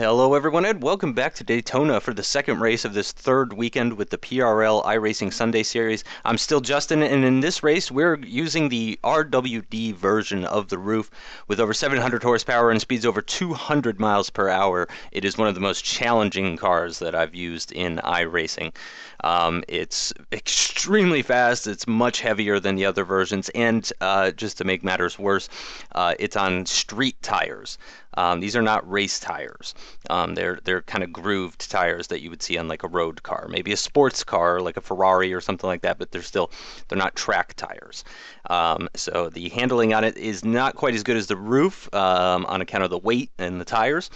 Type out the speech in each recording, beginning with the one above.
Hello everyone and welcome back to Daytona for the second race of this third weekend with the PRL iRacing Sunday Series. I'm still Justin, and in this race we're using the RWD version of the RUF with over 700 horsepower and speeds over 200 miles per hour. It is one of the most challenging cars that I've used in iRacing. It's extremely fast, it's much heavier than the other versions, and just to make matters worse, it's on street tires. These are not race tires. They're kind of grooved tires that you would see on like a road car, maybe a sports car like a Ferrari or something like that, but they're not track tires. So the handling on it is not quite as good as the RUF on account of the weight and the tires.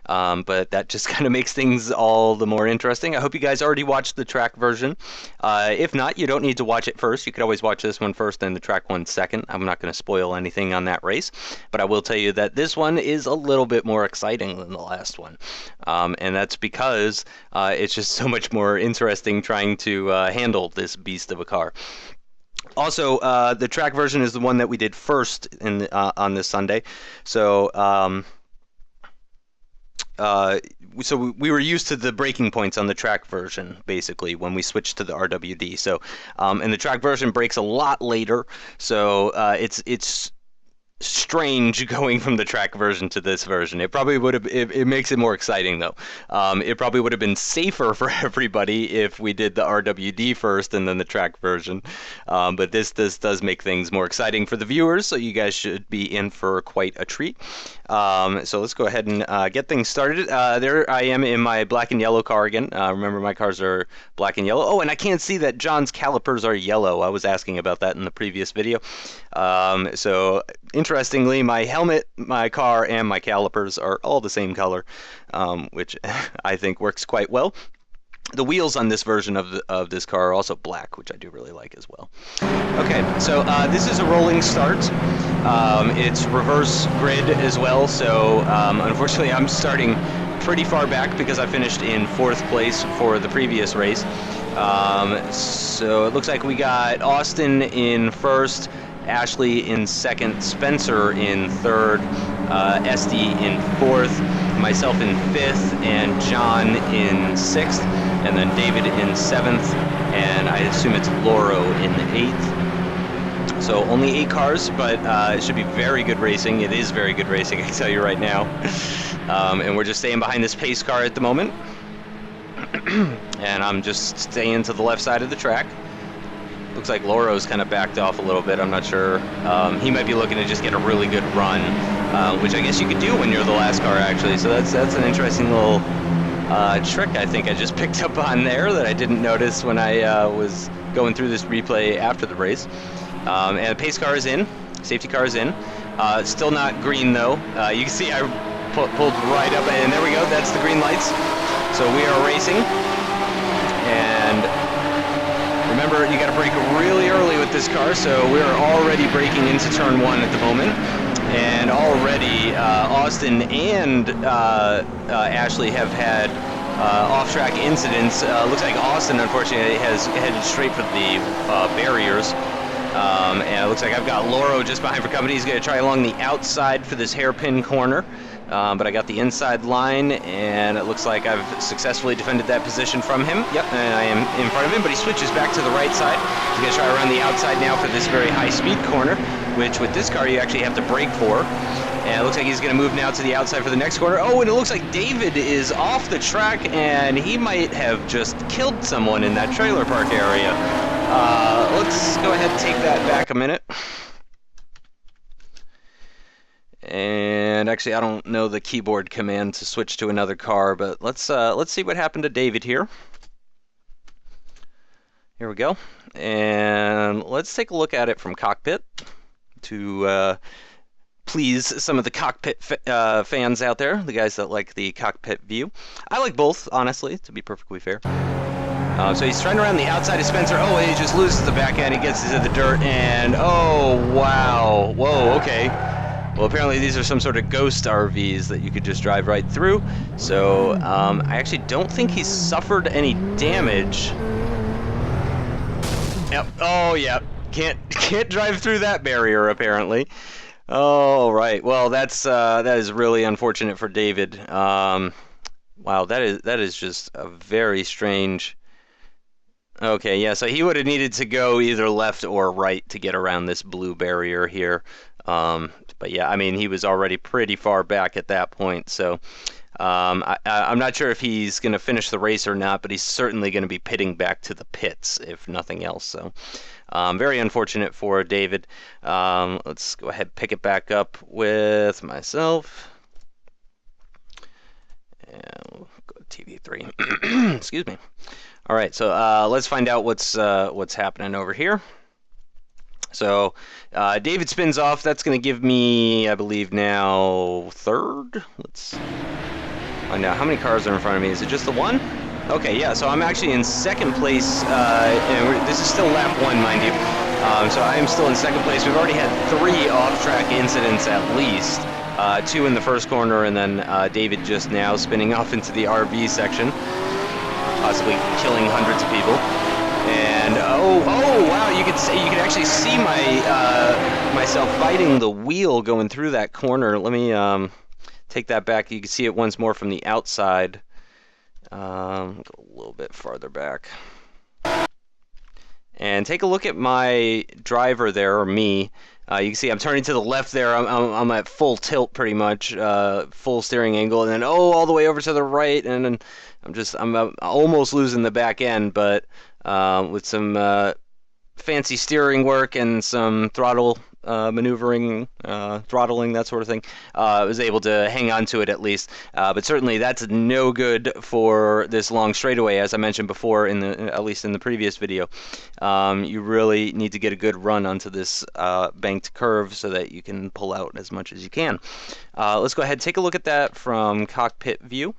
But that just kind of makes things all the more interesting. I hope you guys already watched the track version. If not, you don't need to watch it first. You could always watch this one first and the track one second. I'm not going to spoil anything on that race, but I will tell you that this one is a little bit more exciting than the last one. And that's because it's just so much more interesting trying to handle this beast of a car. Also, the track version is the one that we did first on this Sunday. So we were used to the braking points on the track version, basically, when we switched to the RWD. So, and the track version brakes a lot later, so it's strange going from the track version to this version. It probably would have, it makes it more exciting though. It probably would have been safer for everybody if we did the RWD first and then the track version. But this does make things more exciting for the viewers, so you guys should be in for quite a treat. So let's go ahead and get things started. There I am in my black and yellow car again. Remember, my cars are black and yellow. Oh, and I can't see that John's calipers are yellow. I was asking about that in the previous video. So interestingly, my helmet, my car, and my calipers are all the same color, which I think works quite well. The wheels on this version of this car are also black, which I do really like as well. Okay, so this is a rolling start. It's reverse grid as well, so unfortunately I'm starting pretty far back because I finished in 4th place for the previous race. So it looks like we got Austin in 1st, Ashley in 2nd, Spencer in 3rd, Esty in 4th, myself in 5th, and John in 6th, and then David in 7th, and I assume it's Lauro in 8th. So only 8 cars, but it should be very good racing. It is very good racing, I can tell you right now. And we're just staying behind this pace car at the moment. And I'm just staying to the left side of the track. Looks like Lauro's kind of backed off a little bit. I'm not sure. He might be looking to just get a really good run, which I guess you could do when you're the last car, actually. So that's an interesting little trick I think I just picked up on there that I didn't notice when I was going through this replay after the race. And the pace car is in. Safety car is in. Still not green, though. You can see I pulled right up, and there we go. That's the green lights. So we are racing. And remember, you got to brake really early with this car, so we're already braking into turn 1 at the moment. And already Austin and Ashley have had off-track incidents. Looks like Austin, unfortunately, has headed straight for the barriers. And it looks like I've got Lauro just behind for company. He's going to try along the outside for this hairpin corner. But I got the inside line, and it looks like I've successfully defended that position from him. Yep, and I am in front of him, but he switches back to the right side. He's going to try around the outside now for this very high-speed corner, which with this car you actually have to brake for. And it looks like he's going to move now to the outside for the next corner. Oh, and it looks like David is off the track, and he might have just killed someone in that trailer park area. Let's go ahead and take that back a minute. And actually, I don't know the keyboard command to switch to another car, but let's see what happened to David here. Here we go, and let's take a look at it from cockpit to please some of the cockpit fans out there, the guys that like the cockpit view. I like both, honestly, to be perfectly fair. So he's trying around the outside of Spencer. Oh, and he just loses the back end. He gets into the dirt, and oh wow, whoa, okay. Well, apparently these are some sort of ghost RVs that you could just drive right through. So I actually don't think he's suffered any damage. Yep. Oh, yeah. Can't drive through that barrier apparently. Oh, right. Well, that is really unfortunate for David. Wow, that is just a very strange. Okay, yeah, so he would have needed to go either left or right to get around this blue barrier here. But yeah, I mean, he was already pretty far back at that point, so I'm not sure if he's going to finish the race or not, but he's certainly going to be pitting back to the pits, if nothing else. So very unfortunate for David. Let's go ahead and pick it back up with myself. And we'll go to TV3. Excuse me. All right, so let's find out what's happening over here. So David spins off. That's going to give me, I believe, now third. Let's find out how many cars are in front of me. Is it just the one? Okay, yeah. So I'm actually in second place, and this is still lap one, mind you. So I am still in second place. We've already had 3 off-track incidents at least. 2 in the first corner, and then David just now spinning off into the RV section, possibly killing hundreds of people. And oh wow, you could actually see myself fighting the wheel going through that corner. Let me take that back. You can see it once more from the outside. Go a little bit farther back. And take a look at my driver there, or me. You can see I'm turning to the left there. I'm at full tilt pretty much, full steering angle, and then all the way over to the right, and then I'm almost losing the back end, but with some fancy steering work and some throttle maneuvering, throttling, that sort of thing, I was able to hang on to it at least. But certainly that's no good for this long straightaway, as I mentioned before, at least in the previous video. You really need to get a good run onto this banked curve so that you can pull out as much as you can. Let's go ahead and take a look at that from cockpit view,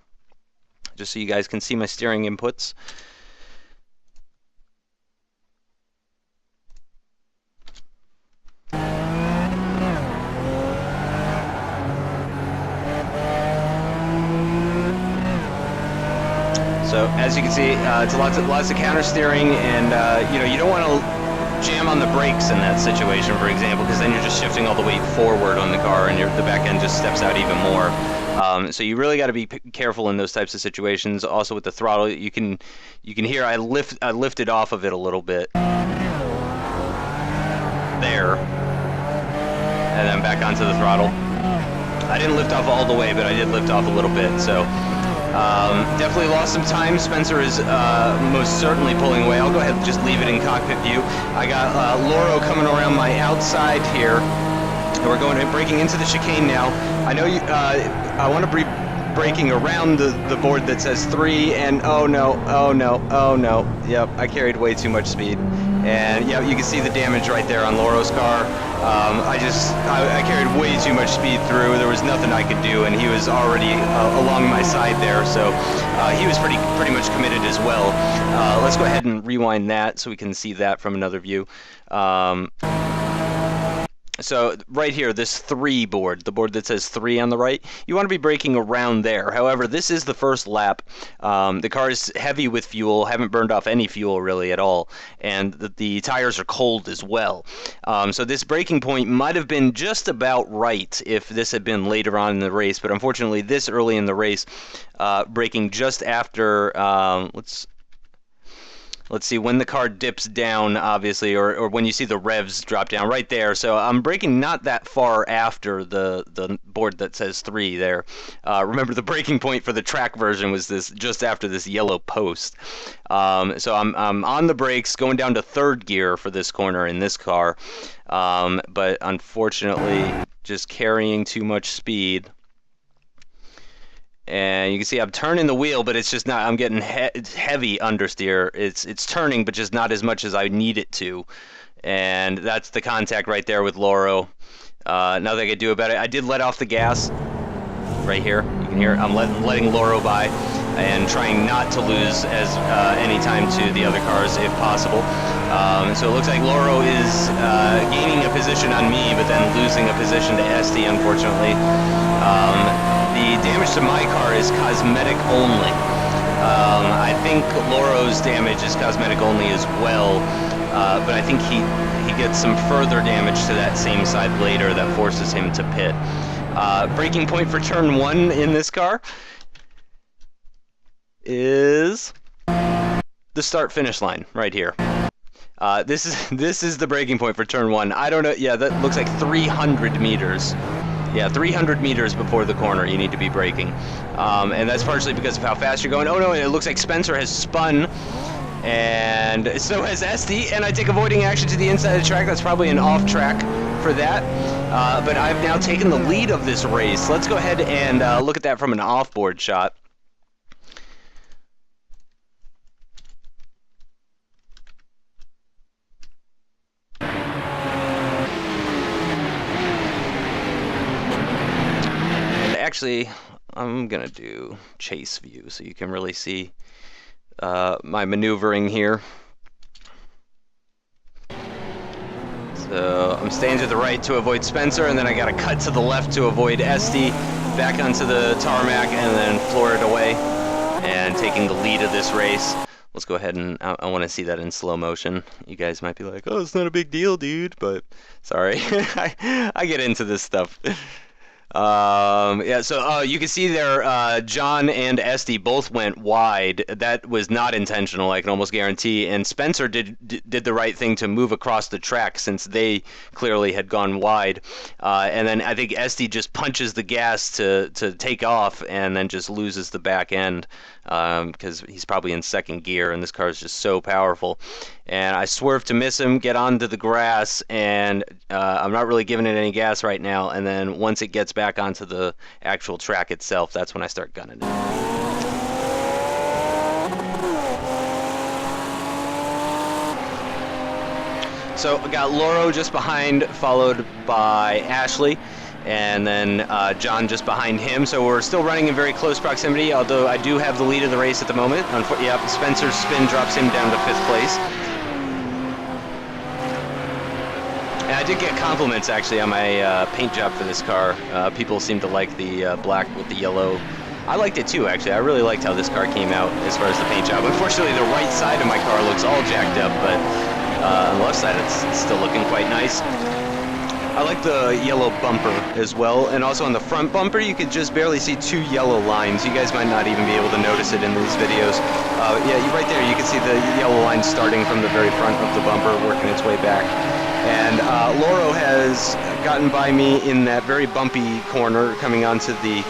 just so you guys can see my steering inputs. So as you can see, it's lots of counter steering, and you don't want to jam on the brakes in that situation, for example, because then you're just shifting all the weight forward on the car, and the back end just steps out even more. So you really got to be careful in those types of situations. Also with the throttle, you can hear I lifted off of it a little bit there, and then back onto the throttle. I didn't lift off all the way, but I did lift off a little bit. So definitely lost some time. Spencer is most certainly pulling away. I'll go ahead and just leave it in cockpit view. I got Lauro coming around my outside here. And we're breaking into the chicane now. I know you. I want to be braking around the board that says 3, and oh no. Yep, I carried way too much speed. And yeah, you can see the damage right there on Lauro's car. I carried way too much speed through. There was nothing I could do, and he was already along my side there, so he was pretty much committed as well. Let's go ahead and rewind that so we can see that from another view. So right here, this 3 board, the board that says 3 on the right, you want to be braking around there. However, this is the first lap. The car is heavy with fuel, haven't burned off any fuel really at all, and the tires are cold as well. So this braking point might have been just about right if this had been later on in the race, but unfortunately this early in the race, braking just after, let's see, when the car dips down, obviously, or when you see the revs drop down right there. So I'm braking not that far after the board that says 3 there. Remember, the braking point for the track version was this just after this yellow post. So I'm on the brakes, going down to 3rd gear for this corner in this car. But unfortunately, just carrying too much speed. And you can see I'm turning the wheel, but it's just not. I'm getting heavy understeer. It's turning, but just not as much as I need it to. And that's the contact right there with Lauro. Nothing I could do about it. I did let off the gas right here. You can hear it. I'm letting Lauro by and trying not to lose any time to the other cars if possible. So it looks like Lauro is gaining a position on me, but then losing a position to Esty, unfortunately. The damage to my car is cosmetic only. I think Lauro's damage is cosmetic only as well. but I think he gets some further damage to that same side later that forces him to pit. Braking point for turn 1 in this car is the start-finish line right here. This is the braking point for turn 1. I don't know. Yeah, that looks like 300 meters. Yeah, 300 meters before the corner you need to be braking. And that's partially because of how fast you're going. Oh no, it looks like Spencer has spun, and so has Esty, and I take avoiding action to the inside of the track. That's probably an off track for that. But I've now taken the lead of this race. Let's go ahead and look at that from an off-board shot. Actually, I'm gonna do chase view so you can really see my maneuvering here. So I'm staying to the right to avoid Spencer, and then I gotta cut to the left to avoid Esty, back onto the tarmac, and then floor it away, and taking the lead of this race. Let's go ahead and I want to see that in slow motion. You guys might be like, oh, it's not a big deal, dude, but sorry. I get into this stuff. Yeah, so you can see there, John and Esty both went wide. That was not intentional, I can almost guarantee. And Spencer did the right thing to move across the track since they clearly had gone wide. And then I think Esty just punches the gas to take off and then just loses the back end because he's probably in second gear and this car is just so powerful. And I swerve to miss him, get onto the grass, and I'm not really giving it any gas right now. And then once it gets back onto the actual track itself, that's when I start gunning it. So I got Lauro just behind, followed by Ashley, and then John just behind him. So we're still running in very close proximity, although I do have the lead of the race at the moment. Yep, Spencer's spin drops him down to 5th place. And I did get compliments actually on my paint job for this car. People seem to like the black with the yellow. I liked it too, actually. I really liked how this car came out as far as the paint job. Unfortunately, the right side of my car looks all jacked up, but on the left side it's still looking quite nice. I like the yellow bumper as well, and also on the front bumper you could just barely see 2 yellow lines. You guys might not even be able to notice it in these videos. Yeah, right there you can see the yellow line starting from the very front of the bumper, working its way back. And Lauro has gotten by me in that very bumpy corner coming onto the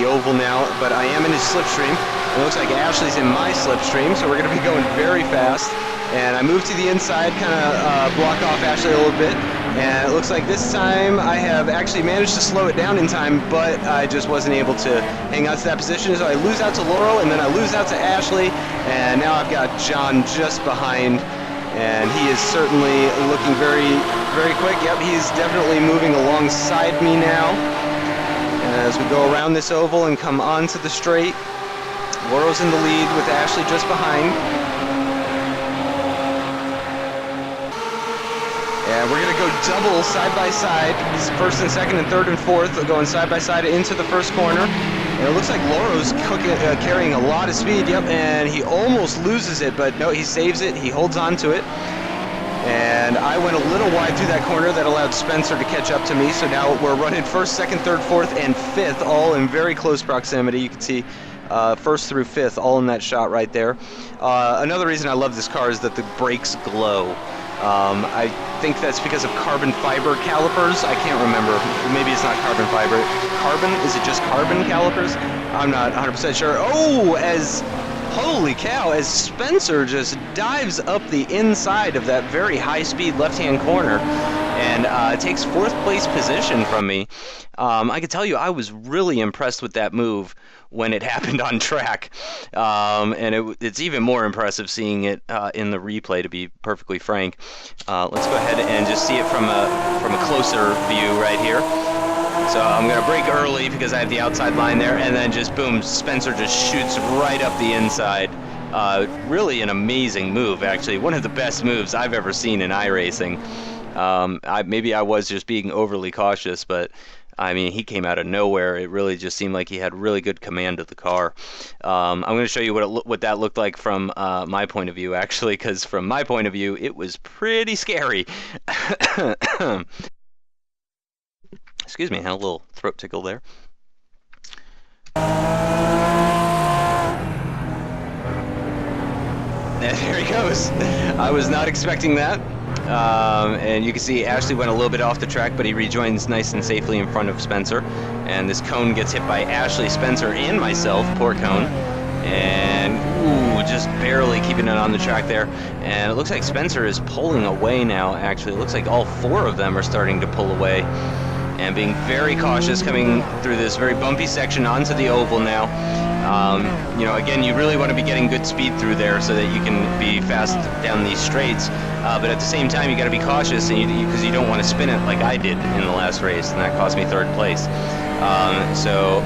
oval now, but I am in his slipstream. It looks like Ashley's in my slipstream, so we're going to be going very fast. And I move to the inside, kind of block off Ashley a little bit. And it looks like this time I have actually managed to slow it down in time, but I just wasn't able to hang on to that position. So I lose out to Lauro, and then I lose out to Ashley. And now I've got John just behind. And he is certainly looking very, very quick. Yep, he's definitely moving alongside me now. And as we go around this oval and come onto the straight, Lauro's in the lead with Ashley just behind. And we're going to go double side by side. This is 1st and 2nd and 3rd and 4th going side by side into the first corner. And it looks like Lauro's carrying a lot of speed, yep, and he almost loses it, but no, he saves it, he holds on to it. And I went a little wide through that corner that allowed Spencer to catch up to me, so now we're running 1st, 2nd, 3rd, 4th, and 5th, all in very close proximity. You can see 1st through 5th, all in that shot right there. Another reason I love this car is that the brakes glow. I think that's because of carbon fiber calipers. I can't remember. Maybe it's not carbon fiber. Carbon? Is it just carbon calipers? I'm not 100% sure. Oh, holy cow, as Spencer just dives up the inside of that very high-speed left-hand corner and takes 4th place position from me. I can tell you I was really impressed with that move when it happened on track, and it's even more impressive seeing it in the replay, to be perfectly frank. Let's go ahead and just see it from a closer view right here. So I'm going to brake early because I have the outside line there, and then just boom, Spencer just shoots right up the inside. Really an amazing move, actually. One of the best moves I've ever seen in iRacing. Maybe I was just being overly cautious, but I mean, he came out of nowhere. It really just seemed like he had really good command of the car. I'm going to show you what that looked like from my point of view, actually, because from my point of view, it was pretty scary. Excuse me, I had a little throat tickle there. There he goes. I was not expecting that. And you can see Ashley went a little bit off the track, but he rejoins nice and safely in front of Spencer. And this cone gets hit by Ashley, Spencer, and myself. Poor cone. And, ooh, just barely keeping it on the track there. And it looks like Spencer is pulling away now, actually. It looks like all four of them are starting to pull away. And being very cautious coming through this very bumpy section onto the oval now. You know, again, you really want to be getting good speed through there so that you can be fast down these straights. But at the same time, you got to be cautious because you don't want to spin it like I did in the last race, and that cost me 3rd place. So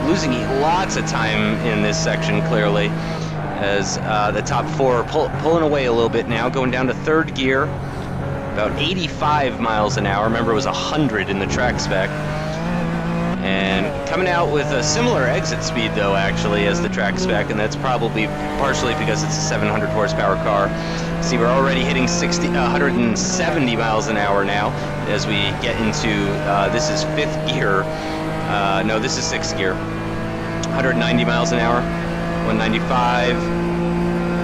losing lots of time in this section, clearly, as the top 4 are pulling away a little bit now, going down to 3rd gear. About 85 miles an hour. Remember, it was 100 in the track spec. And coming out with a similar exit speed, though, actually, as the track spec, and that's probably partially because it's a 700 horsepower car. See, we're already hitting 170 miles an hour now as we get into, this is 5th gear. No, this is 6th gear. 190 miles an hour, 195.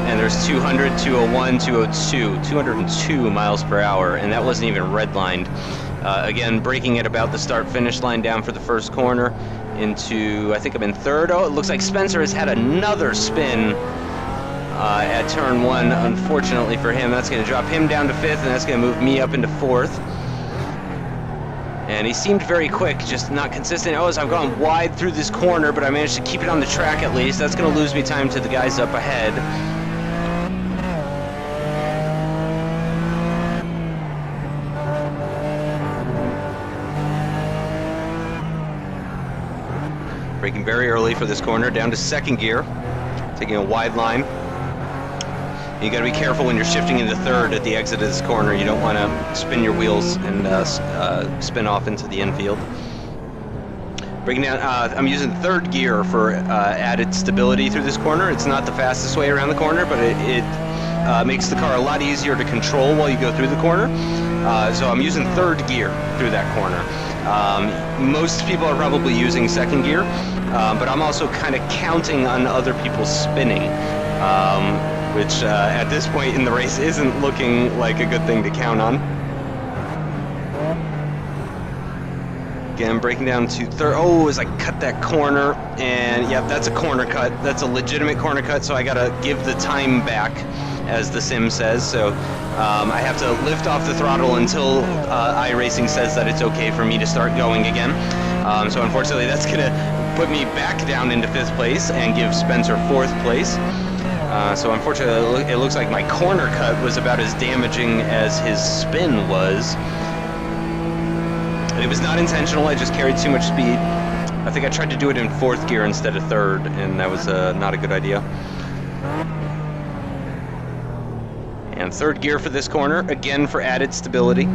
And there's 200, 201, 202, 202 miles per hour, and that wasn't even redlined. Again, braking at about the start-finish line down for the first corner into, I think I'm in 3rd. Oh, it looks like Spencer has had another spin at turn 1, unfortunately for him. That's going to drop him down to 5th, and that's going to move me up into 4th. And he seemed very quick, just not consistent. Oh, as I've gone wide through this corner, but I managed to keep it on the track at least. That's going to lose me time to the guys up ahead. Braking very early for this corner, down to 2nd gear, taking a wide line. You got to be careful when you're shifting into 3rd at the exit of this corner. You don't want to spin your wheels and spin off into the infield. Braking down, I'm using 3rd gear for added stability through this corner. It's not the fastest way around the corner, but it makes the car a lot easier to control while you go through the corner. So I'm using 3rd gear through that corner. Most people are probably using 2nd gear, but I'm also kind of counting on other people spinning, which at this point in the race isn't looking like a good thing to count on. Again, breaking down to 3rd. Oh, as I cut that corner, and yep, that's a corner cut. That's a legitimate corner cut, so I gotta give the time back, as the sim says. So I have to lift off the throttle until iRacing says that it's okay for me to start going again. So unfortunately, that's gonna put me back down into 5th place and give Spencer 4th place. So unfortunately, it looks like my corner cut was about as damaging as his spin was. It was not intentional, I just carried too much speed. I think I tried to do it in 4th gear instead of 3rd, and that was not a good idea. And 3rd gear for this corner, again for added stability.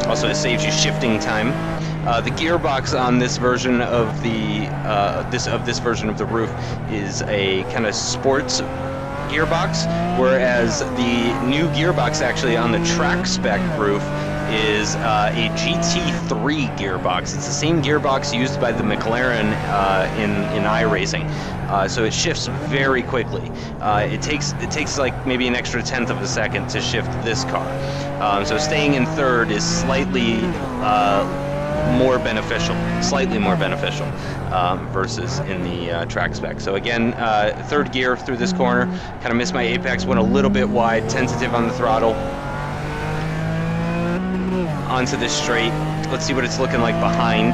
Also, it saves you shifting time. The gearbox on this version of the this version of the RUF is a kind of sports gearbox, whereas the new gearbox actually on the track spec RUF is a GT3 gearbox. It's the same gearbox used by the McLaren in iRacing. So it shifts very quickly. It takes like maybe an extra 1/10 of a second to shift this car. So staying in 3rd is slightly slightly more beneficial versus in the track spec. So again, 3rd gear through this corner, kind of missed my apex, went a little bit wide, tentative on the throttle. Onto this straight. Let's see what it's looking like behind.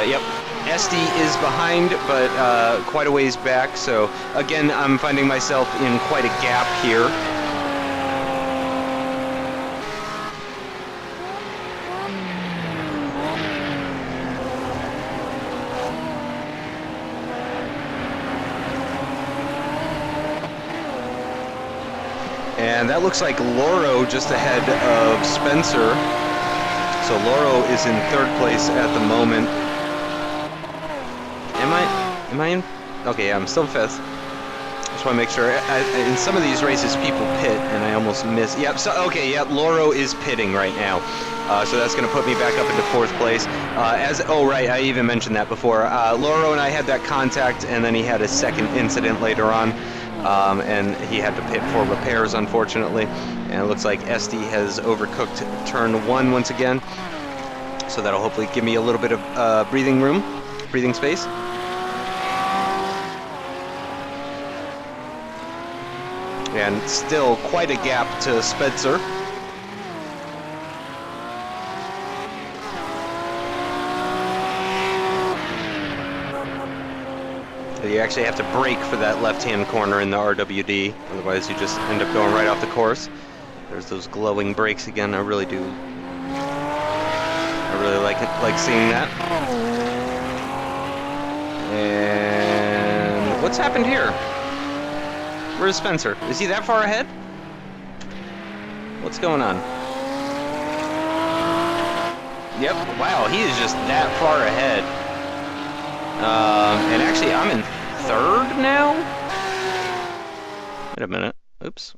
Yep, SD is behind, but quite a ways back. So again, I'm finding myself in quite a gap here. that looks like Lauro just ahead of Spencer. So Lauro is in third place at the moment. Am I in? Okay, yeah, I'm still fifth. Just want to make sure. In some of these races, people pit, and I almost miss. Yep. So okay, yeah, Lauro is pitting right now. So that's going to put me back up into fourth place. Oh right, I even mentioned that before. Lauro and I had that contact, and then he had a second incident later on, and he had to pit for repairs, unfortunately. And it looks like SD has overcooked turn 1 once again. So that'll hopefully give me a little bit of breathing space. And still quite a gap to Spencer. You actually have to brake for that left-hand corner in the RWD, otherwise you just end up going right off the course. There's those glowing brakes again. I really like seeing that. And what's happened here? Where's Spencer? Is he that far ahead? What's going on? Yep, wow, he is just that far ahead. And actually, I'm in third now? Wait a minute. Oops.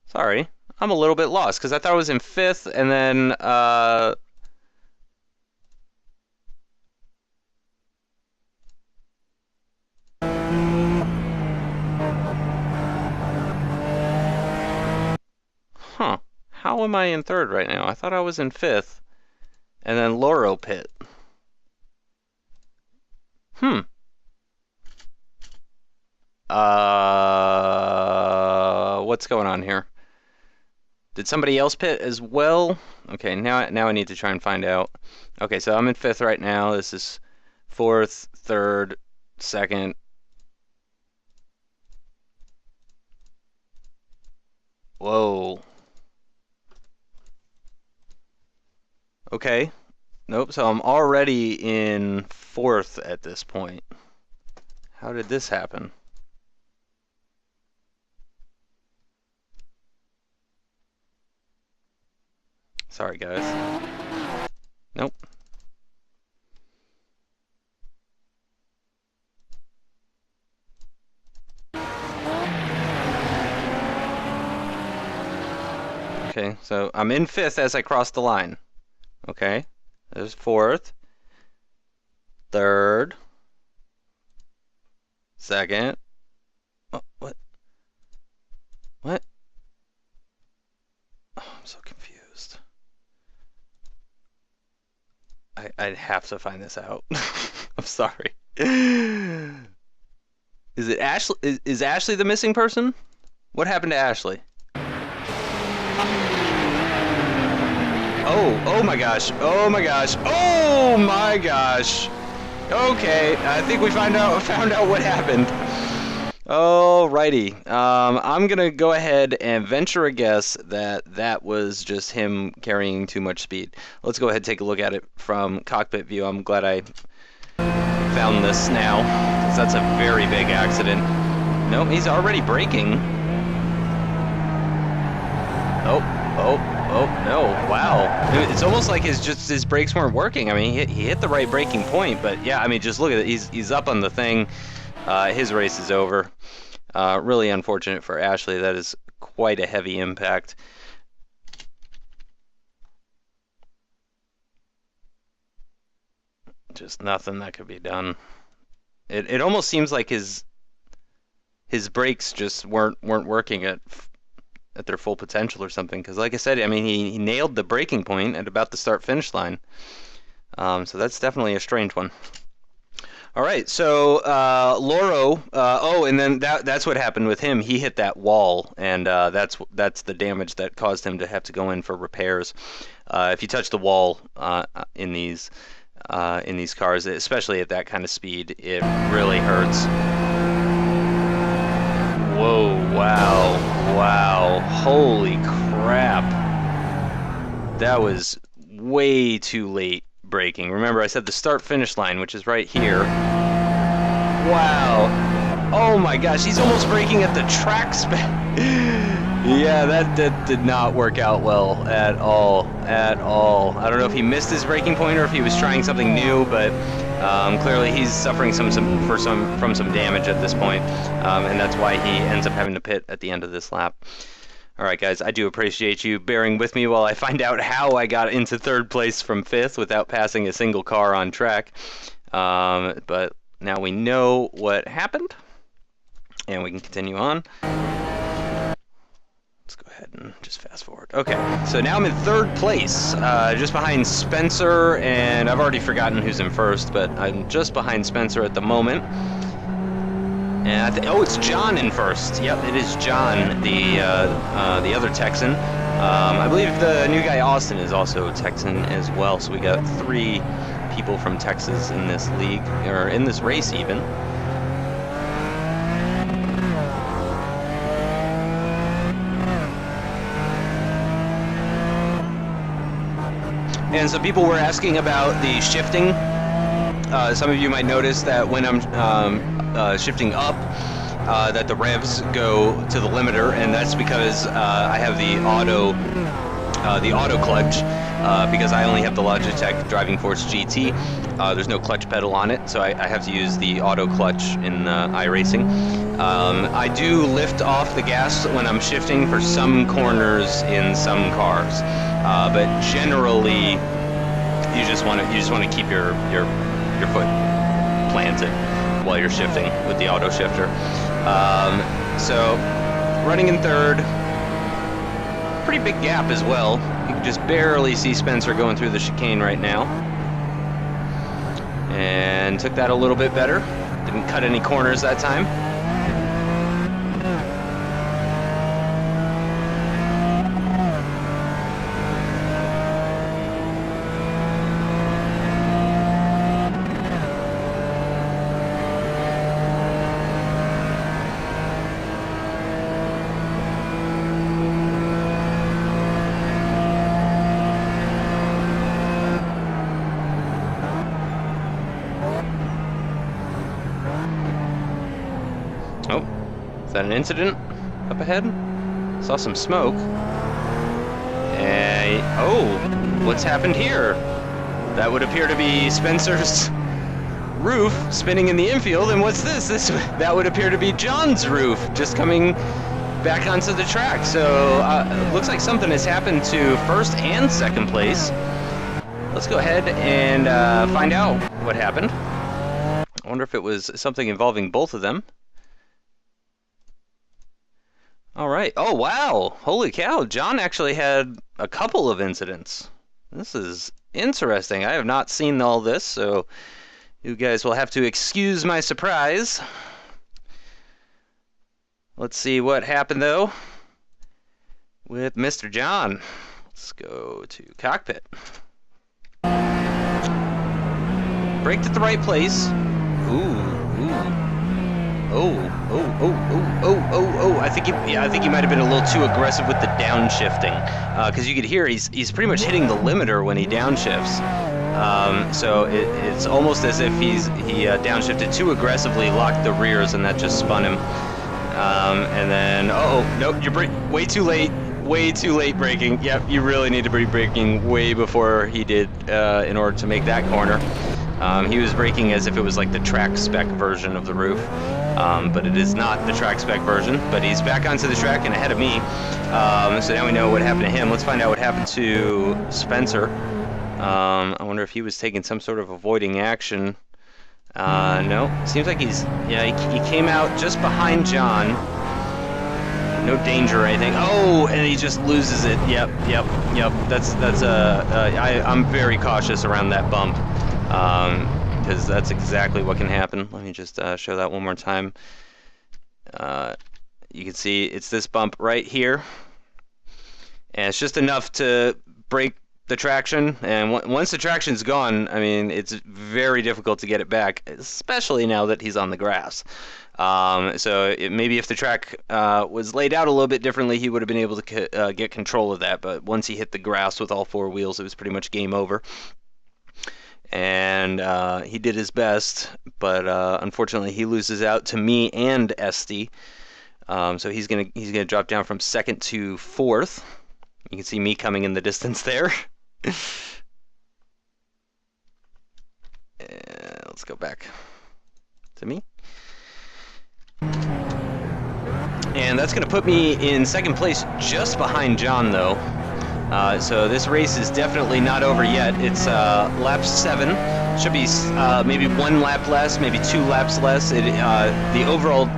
Sorry. I'm a little bit lost, because I thought I was in fifth, and then, Huh. How am I in third right now? I thought I was in fifth, and then Lauro pit. What's going on here? Did somebody else pit as well? Okay, now I need to try and find out. Okay, so I'm in fifth right now. This is fourth, third, second. Whoa. Okay. Nope, so I'm already in fourth at this point. How did this happen? Sorry, guys. Nope. Okay, so I'm in fifth as I cross the line. Okay, there's fourth, third, second. Oh, what? What? Oh, I'm so confused. I'd have to find this out. I'm sorry. Is it Ashley? Is Ashley the missing person? What happened to Ashley? Oh my gosh. Oh my gosh. Oh my gosh. Okay, I think we found out what happened. Alrighty. I'm gonna go ahead and venture a guess that was just him carrying too much speed. Let's go ahead and take a look at it from cockpit view. I'm glad I found this now, because that's a very big accident. Nope, he's already braking. Oh, no, wow. It's almost like his brakes weren't working. I mean, he hit the right braking point, but yeah, I mean, just look at it. He's up on the thing. His race is over. Really unfortunate for Ashley. That is quite a heavy impact. Just nothing that could be done. It almost seems like his brakes just weren't working at their full potential or something. Because like I said, I mean, he nailed the braking point at about the start-finish line. So that's definitely a strange one. All right, so Lauro. And then that's what happened with him. He hit that wall, and that's the damage that caused him to have to go in for repairs. If you touch the wall in these cars, especially at that kind of speed, it really hurts. Whoa! Wow! Holy crap! That was way too late braking. Remember, I said the start-finish line, which is right here. Wow! Oh my gosh, he's almost braking at the track spec. Yeah, that did not work out well at all, at all. I don't know if he missed his braking point or if he was trying something new, but clearly he's suffering from some damage at this point, and that's why he ends up having to pit at the end of this lap. All right, guys, I do appreciate you bearing with me while I find out how I got into third place from fifth without passing a single car on track. But now we know what happened, and we can continue on. Let's go ahead and just fast forward. Okay, so now I'm in third place, just behind Spencer, and I've already forgotten who's in first, but I'm just behind Spencer at the moment. And oh, it's John in first. Yep, it is John, the other Texan. I believe the new guy Austin is also Texan as well. So we got 3 people from Texas in this league, or in this race even. And some people were asking about the shifting. Some of you might notice that when I'm shifting up, that the revs go to the limiter, and that's because I have the auto clutch, because I only have the Logitech Driving Force GT. There's no clutch pedal on it, so I have to use the auto clutch in iRacing. I do lift off the gas when I'm shifting for some corners in some cars, but generally you just want to keep your foot planted while you're shifting with the auto shifter. So running in third, pretty big gap as well. You can just barely see Spencer going through the chicane right now, and took that a little bit better. Didn't cut any corners that time. Oh, is that an incident up ahead? Saw some smoke. Oh, what's happened here? That would appear to be Spencer's roof spinning in the infield, and what's this? That would appear to be John's roof just coming back onto the track. So looks like something has happened to first and second place. Let's go ahead and find out what happened. I wonder if it was something involving both of them. All right. Oh, wow. Holy cow. John actually had a couple of incidents. This is interesting. I have not seen all this, so you guys will have to excuse my surprise. Let's see what happened, though, with Mr. John. Let's go to cockpit. Braked at the right place. Ooh. I think he might have been a little too aggressive with the downshifting, because you could hear he's pretty much hitting the limiter when he downshifts. So it's almost as if he downshifted too aggressively, locked the rears, and that just spun him. And then nope, you're way too late. Way too late braking. Yep, you really need to be braking way before he did in order to make that corner. He was braking as if it was like the track spec version of the roof, but it is not the track spec version. But he's back onto the track and ahead of me, so now we know what happened to him. Let's find out what happened to Spencer. I wonder if he was taking some sort of avoiding action. No, seems like he came out just behind John. No danger or anything. Oh, and he just loses it. Yep. I'm very cautious around that bump, because that's exactly what can happen. Let me just show that one more time. You can see it's this bump right here, and it's just enough to break the traction, and once the traction's gone, I mean, it's very difficult to get it back, especially now that he's on the grass. So maybe if the track was laid out a little bit differently, he would have been able to get control of that, but once he hit the grass with all 4 wheels, it was pretty much game over. And he did his best, but unfortunately he loses out to me and Esty. So he's gonna drop down from second to fourth. You can see me coming in the distance there. Let's go back to me. And that's going to put me in second place just behind John, though. So this race is definitely not over yet. It's lap 7. Should be maybe 1 lap less, maybe 2 laps less. The overall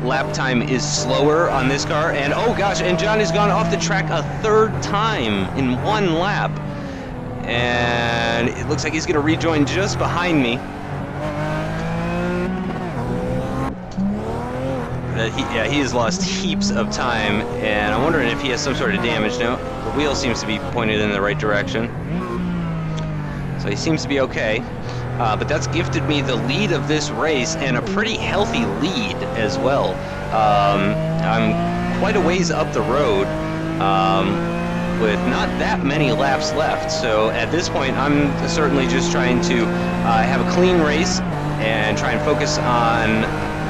lap time is slower on this car. And oh gosh, and John has gone off the track a 3rd time in 1 lap. And it looks like he's going to rejoin just behind me. He has lost heaps of time, and I'm wondering if he has some sort of damage. No, the wheel seems to be pointed in the right direction, so he seems to be okay. But that's gifted me the lead of this race, and a pretty healthy lead as well. I'm quite a ways up the road, with not that many laps left. So at this point, I'm certainly just trying to have a clean race and try and focus on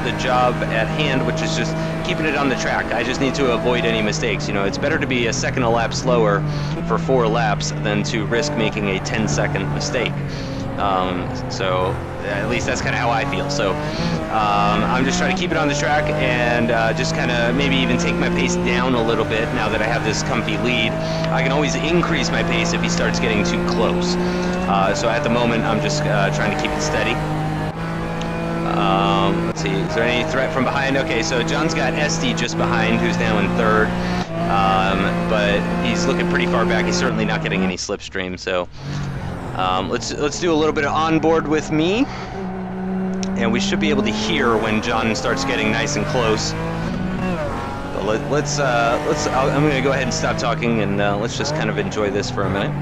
the job at hand, which is just keeping it on the track. I just need to avoid any mistakes. You know, it's better to be a second a lap slower for 4 laps than to risk making a 10-second mistake. So at least that's kind of how I feel. So I'm just trying to keep it on the track and just kind of maybe even take my pace down a little bit now that I have this comfy lead. I can always increase my pace if he starts getting too close. So at the moment, I'm just trying to keep it steady. Let's see, is there any threat from behind? Okay, so John's got SD just behind, who's now in 3rd, but he's looking pretty far back. He's certainly not getting any slipstream. So let's do a little bit of onboard with me, and we should be able to hear when John starts getting nice and close. But I'm going to go ahead and stop talking, and let's just kind of enjoy this for a minute.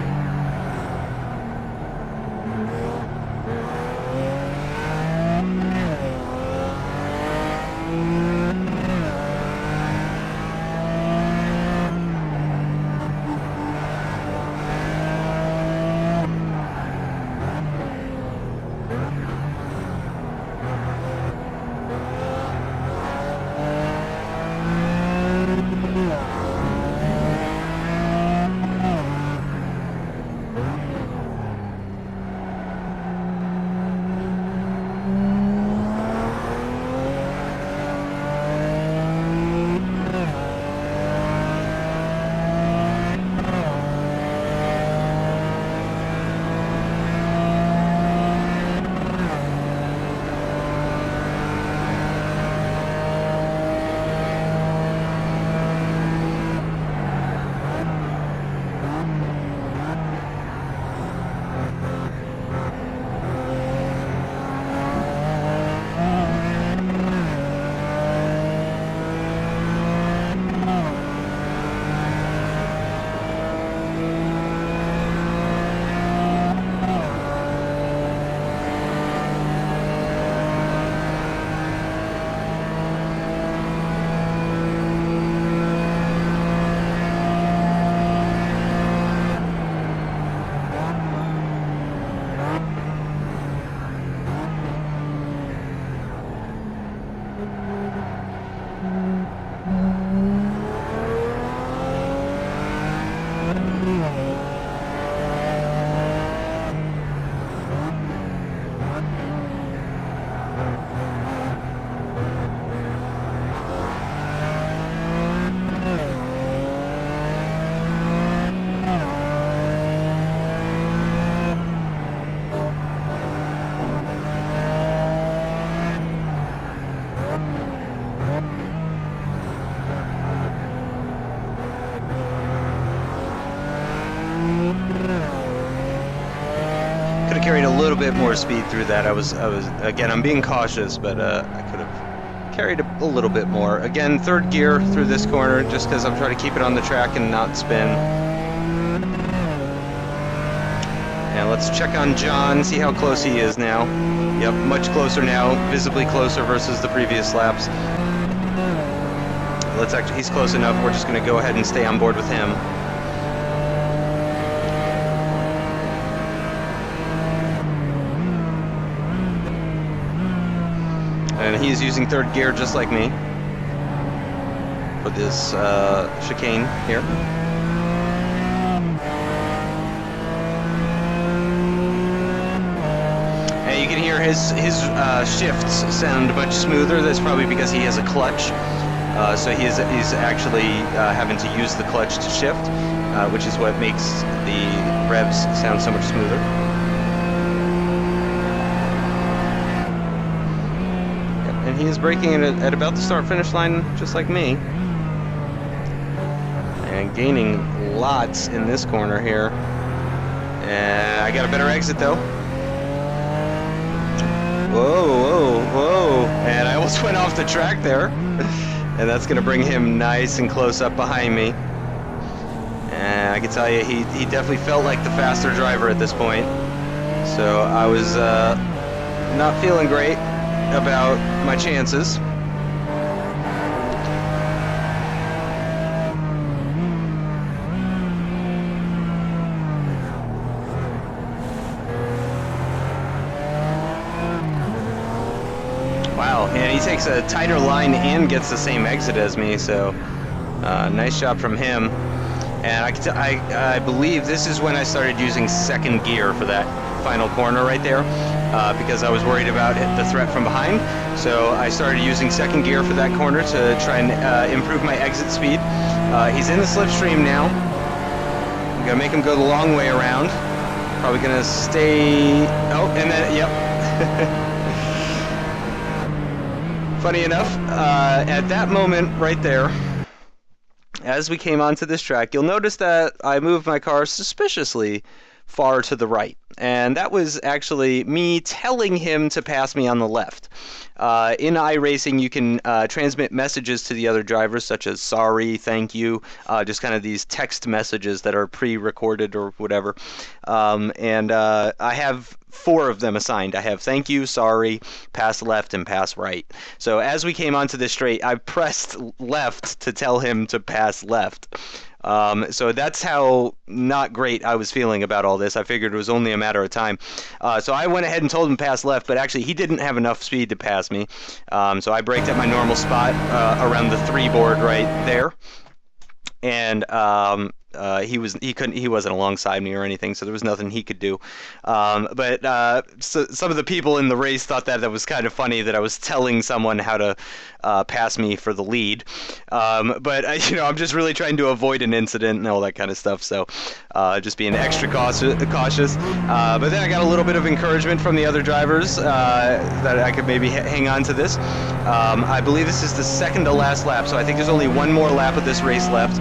Carried a little bit more speed through that. I was again, I'm being cautious, but I could have carried a little bit more. Again, 3rd gear through this corner, just because I'm trying to keep it on the track and not spin. And let's check on John, see how close he is now. Yep, much closer now, visibly closer versus the previous laps. He's close enough. We're just going to go ahead and stay on board with him. And he's using 3rd gear just like me. for this chicane here. And you can hear his shifts sound much smoother. That's probably because he has a clutch. So he's actually having to use the clutch to shift, which is what makes the revs sound so much smoother. And he is braking at about the start-finish line, just like me. And gaining lots in this corner here. And I got a better exit, though. Whoa, whoa, whoa. And I almost went off the track there. And that's going to bring him nice and close up behind me. And I can tell you, he definitely felt like the faster driver at this point. So I was not feeling great about my chances. Wow, and he takes a tighter line and gets the same exit as me, so nice job from him. And I believe this is when I started using second gear for that final corner right there, because I was worried about the threat from behind. So I started using second gear for that corner to try and improve my exit speed. He's in the slipstream now. I'm gonna make him go the long way around. Probably gonna stay. Oh, and then yep. Funny enough, at that moment right there, as we came onto this track, you'll notice that I moved my car suspiciously far to the right. And that was actually me telling him to pass me on the left. In iRacing, you can transmit messages to the other drivers, such as sorry, thank you, just kind of these text messages that are pre-recorded or whatever. And I have 4 of them assigned. I have thank you, sorry, pass left, and pass right. So as we came onto this straight, I pressed left to tell him to pass left. So that's how not great I was feeling about all this. I figured it was only a matter of time. So I went ahead and told him to pass left, but actually he didn't have enough speed to pass me. So I braked at my normal spot around the 3 board right there. And he wasn't alongside me or anything, so there was nothing he could do. But so some of the people in the race thought that was kind of funny that I was telling someone how to pass me for the lead. But I'm just really trying to avoid an incident and all that kind of stuff. So just being extra cautious. But then I got a little bit of encouragement from the other drivers that I could maybe hang on to this. I believe this is the second to last lap, so I think there's only one more lap of this race left.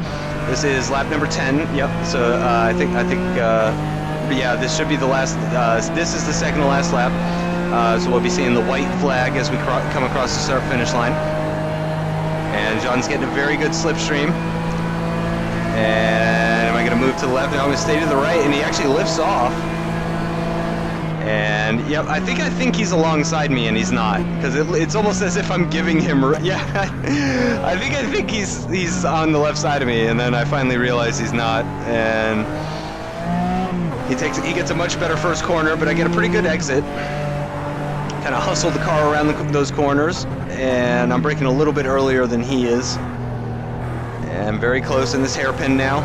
This is lap number 10. Yep. So I think yeah, this should be the last. This is the second to last lap. So we'll be seeing the white flag as we come across the start-finish line. And John's getting a very good slipstream. And am I going to move to the left? No, I'm going to stay to the right, and he actually lifts off. And yep, I think he's alongside me, and he's not, because it's almost as if I'm giving him. Yeah, I think he's on the left side of me, and then I finally realize he's not, and he gets a much better first corner, but I get a pretty good exit. Kind of hustle the car around those corners, and I'm braking a little bit earlier than he is, and I'm very close in this hairpin now.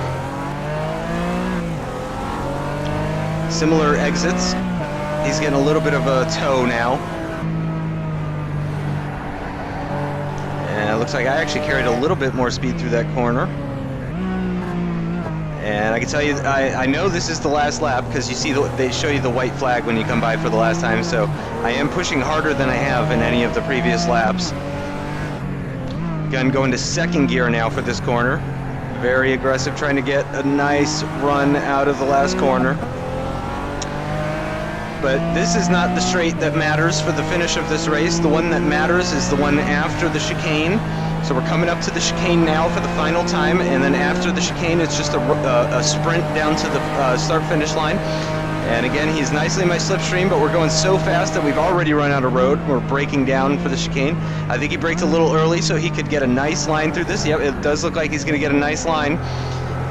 Similar exits. He's getting a little bit of a toe now. And it looks like I actually carried a little bit more speed through that corner. And I can tell you, I know this is the last lap because you see they show you the white flag when you come by for the last time. So I am pushing harder than I have in any of the previous laps. Again, going to second gear now for this corner. Very aggressive, trying to get a nice run out of the last corner. But this is not the straight that matters for the finish of this race. The one that matters is the one after the chicane. So we're coming up to the chicane now for the final time, and then after the chicane, it's just a sprint down to the start-finish line. And again, he's nicely in my slipstream, but we're going so fast that we've already run out of road. We're braking down for the chicane. I think he braked a little early so he could get a nice line through this. Yep, it does look like he's going to get a nice line.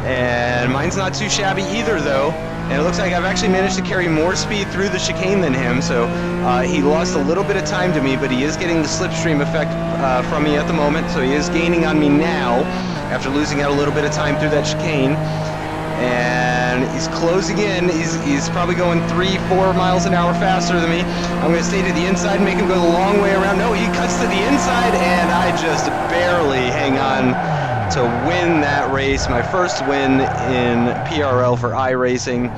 And mine's not too shabby either, though. And it looks like I've actually managed to carry more speed through the chicane than him, so he lost a little bit of time to me, but he is getting the slipstream effect from me at the moment, so he is gaining on me now after losing out a little bit of time through that chicane. And he's closing in. He's probably going 3-4 miles an hour faster than me. I'm going to stay to the inside and make him go the long way around. No, he cuts to the inside, and I just barely hang on to win that race. My first win in PRL for iRacing.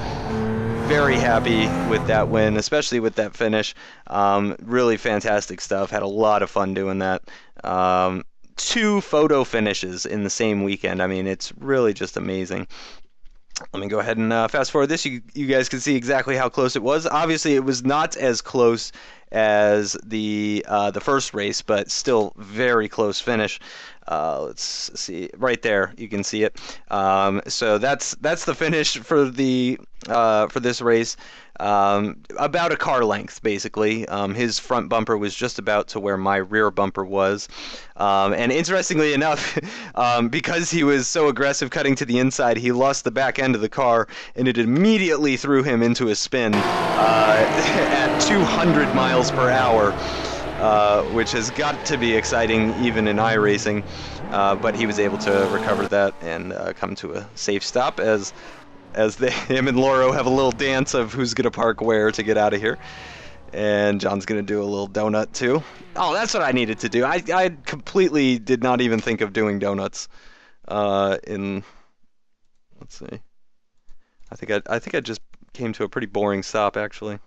Very happy with that win, especially with that finish. Really fantastic stuff. Had a lot of fun doing that. 2 photo finishes in the same weekend. I mean, it's really just amazing. Let me go ahead and fast forward this. You guys can see exactly how close it was. Obviously, it was not as close as the first race, but still very close finish. Let's see right there. You can see it. So that's the finish for the for this race. About a car length, basically. His front bumper was just about to where my rear bumper was. And interestingly enough, because he was so aggressive cutting to the inside, he lost the back end of the car, and it immediately threw him into a spin at 200 miles per hour, which has got to be exciting even in iRacing. But he was able to recover that and come to a safe stop as him and Lauro have a little dance of who's going to park where to get out of here. And John's going to do a little donut too. Oh, that's what I needed to do. I completely did not even think of doing donuts. Let's see. I think I just came to a pretty boring stop, actually.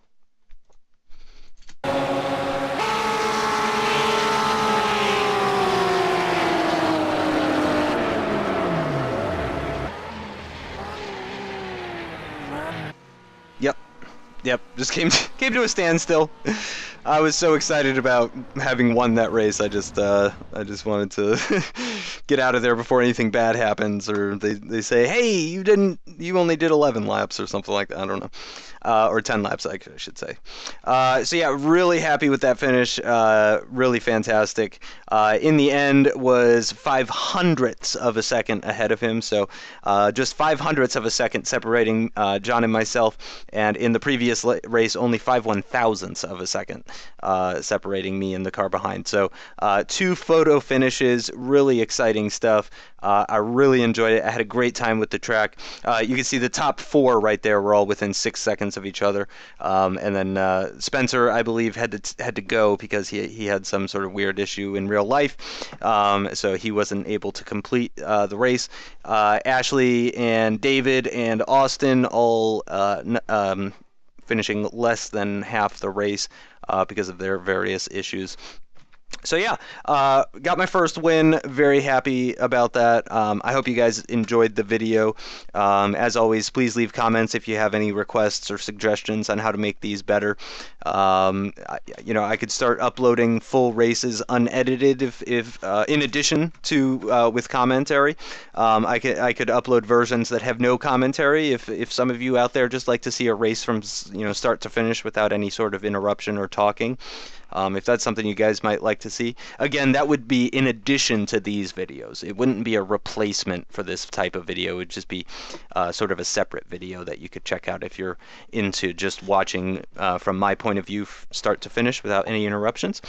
Yep, just came to a standstill. I was so excited about having won that race. I just wanted to get out of there before anything bad happens, or they say, hey, you only did 11 laps or something like that. I don't know, or 10 laps, I should say. So yeah, really happy with that finish. Really fantastic. In the end, was 5/100ths of a second ahead of him. So just 5/100ths of a second separating John and myself. And in the previous race, only 5/1000ths of a second separating me and the car behind. So 2 photo finishes, really exciting stuff. I really enjoyed it. I had a great time with the track. You can see the top 4 right there were all within 6 seconds of each other. And then Spencer, I believe, had to go because he had some sort of weird issue in real life. So he wasn't able to complete the race. Ashley and David and Austin all finishing less than half the race because of their various issues. So yeah, got my first win. Very happy about that. I hope you guys enjoyed the video. As always, please leave comments if you have any requests or suggestions on how to make these better. I could start uploading full races unedited if in addition to with commentary. I could upload versions that have no commentary if some of you out there just like to see a race from start to finish without any sort of interruption or talking. If that's something you guys might like to see. Again, that would be in addition to these videos. It wouldn't be a replacement for this type of video. It would just be sort of a separate video that you could check out if you're into just watching from my point of view start to finish without any interruptions.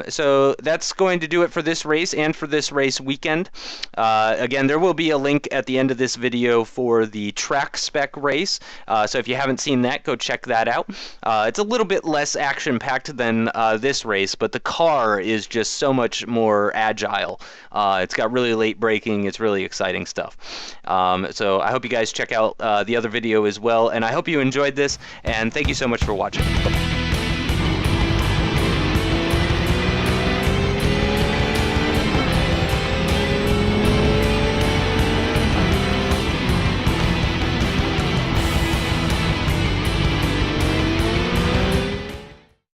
So that's going to do it for this race and for this race weekend. Again, there will be a link at the end of this video for the track spec race. So if you haven't seen that, go check that out. It's a little bit less action-packed than this race, but the car is just so much more agile. It's got really late braking. It's really exciting stuff. So I hope you guys check out the other video as well, and I hope you enjoyed this, and thank you so much for watching. Bye-bye.